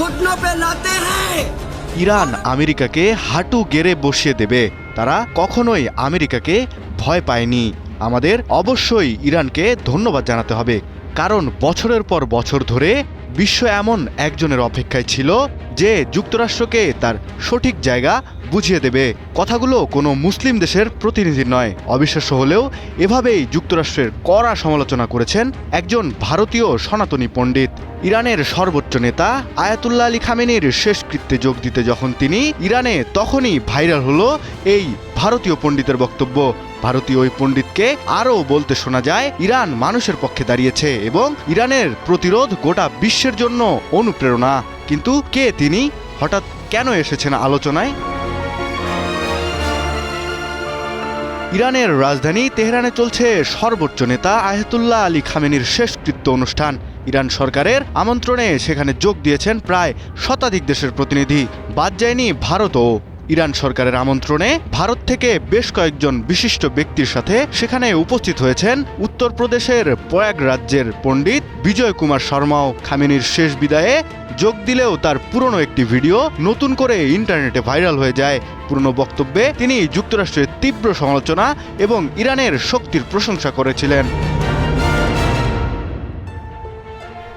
घुटनों पे लाते हैं। ইরান আমেরিকাকে হাঁটু গেড়ে বসিয়ে দেবে, তারা কখনোই আমেরিকাকে ভয় পায়নি। আমাদের অবশ্যই ইরানকে ধন্যবাদ জানাতে হবে, কারণ বছরের পর বছর ধরে বিশ্ব এমন একজনের অপেক্ষায় ছিল যে যুক্তরাষ্ট্রকে তার সঠিক জায়গা বুঝিয়ে দেবে। কথাগুলো কোনো মুসলিম দেশের প্রতিনিধি নয়। অবিশ্বাস্য হলেও এভাবেই যুক্তরাষ্ট্রের কড়া সমালোচনা করেছেন একজন ভারতীয় সনাতনী পণ্ডিত। ইরানের সর্বোচ্চ নেতা আয়াতুল্লাহ আলী খামেনির শেষকৃত্যে যোগ দিতে যখন তিনি ইরানে, তখনই ভাইরাল হলো এই ভারতীয় পণ্ডিতের বক্তব্য। ভারতীয় ওই পণ্ডিতকে আরও বলতে শোনা যায়, ইরান মানুষের পক্ষে দাঁড়িয়েছে এবং ইরানের প্রতিরোধ গোটা বিশ্বের জন্য অনুপ্রেরণা। কিন্তু কে তিনি, হঠাৎ কেন এসেছেন আলোচনায়? ইরানের রাজধানী তেহরানে চলছে সর্বোচ্চ নেতা আয়াতুল্লাহ আলী খামেনির শেষকৃত্য অনুষ্ঠান। ইরান সরকারের আমন্ত্রণে সেখানে যোগ দিয়েছেন প্রায় শতাধিক দেশের প্রতিনিধি, বাদ যায়নি ভারতও। ইরান সরকারের আমন্ত্রণে ভারত থেকে বেশ কয়েকজন বিশিষ্ট ব্যক্তির সাথে সেখানে উপস্থিত হয়েছেন উত্তরপ্রদেশের প্রয়াগরাজ্যের পণ্ডিত বিজয় কুমার শর্মাও। খামেনির শেষ বিদায়ে যোগ দিলেও তার পুরনো একটি ভিডিও নতুন করে ইন্টারনেটে ভাইরাল হয়ে যায়। পুরনো বক্তব্যে তিনি যুক্তরাষ্ট্রের তীব্র সমালোচনা এবং ইরানের শক্তির প্রশংসা করেছিলেন।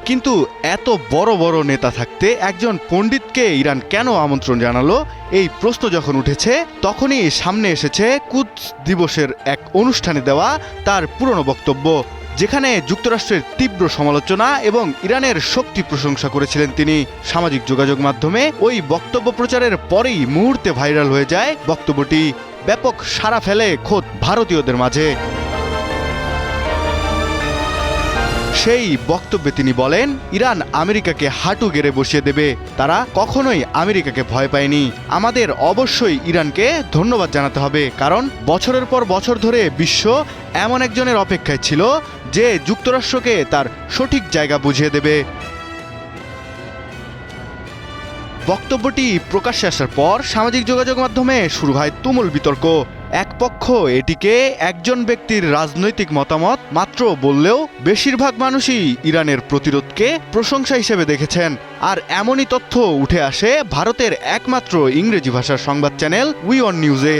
কিন্তু এত বড় বড় নেতা থাকতে একজন পণ্ডিতকে ইরান কেন আমন্ত্রণ জানালো, এই প্রশ্ন যখন উঠেছে, তখনই সামনে এসেছে কুদস দিবসের এক অনুষ্ঠানে দেওয়া তার পুরনো বক্তব্য, যেখানে যুক্তরাষ্ট্রের তীব্র সমালোচনা এবং ইরানের শক্তি প্রশংসা করেছিলেন তিনি। সামাজিক যোগাযোগ মাধ্যমে ওই বক্তব্য প্রচারের পরেই মুহূর্তে ভাইরাল হয়ে যায় বক্তব্যটি, ব্যাপক সাড়া ফেলে খোদ ভারতীয়দের মাঝে। সেই বক্তব্যে তিনি বলেন, ইরান আমেরিকাকে হাঁটু গেড়ে বসিয়ে দেবে, তারা কখনোই আমেরিকাকে ভয় পায়নি। আমাদের অবশ্যই ইরানকে ধন্যবাদ জানাতে হবে, কারণ বছরের পর বছর ধরে বিশ্ব এমন একজনের অপেক্ষায় ছিল যে যুক্তরাষ্ট্রকে তার সঠিক জায়গা বুঝিয়ে দেবে। বক্তব্যটি প্রকাশ্যে আসার পর সামাজিক যোগাযোগ মাধ্যমে শুরু হয় তুমুল বিতর্ক। এক পক্ষ এটিকে একজন ব্যক্তির রাজনৈতিক মতামত মাত্র বললেও বেশিরভাগ মানুষই ইরানের প্রতিরোধকে প্রশংসা হিসেবে দেখেছেন। আর এমনই তথ্য উঠে আসে ভারতের একমাত্র ইংরেজি ভাষার সংবাদ চ্যানেল উই অন নিউজে।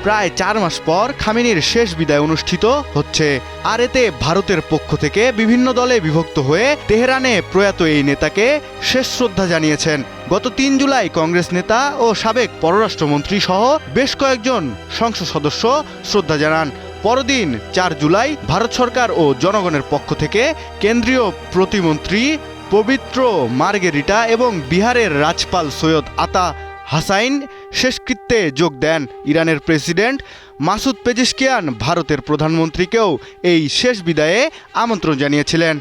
প্রায় 4 মাস পর খামেনির শেষ বিদায় অনুষ্ঠিত হচ্ছে, আর এতে ভারতের পক্ষ থেকে বিভিন্ন দলে বিভক্ত হয়ে তেহরানে প্রয়াত এই নেতাকে শেষ শ্রদ্ধা জানিয়েছেন। গত 3 জুলাই কংগ্রেস নেতা ও সাবেক পররাষ্ট্রমন্ত্রী সহ বেশ কয়েকজন সংসদ সদস্য শ্রদ্ধা জানান। পরদিন 4 জুলাই ভারত সরকার ও জনগণের পক্ষ থেকে কেন্দ্রীয় প্রতিমন্ত্রী পবিত্র মার্গেরিটা এবং বিহারের রাজপাল সৈয়দ আতা হাসাইন শেষকৃত্যে যোগ দেন। ইরানের প্রেসিডেন্ট মাসুদ পেজিশকিয়ান ভারতের প্রধানমন্ত্রীকেও এই শেষ বিদায়ে আমন্ত্রণ জানিয়েছিলেন।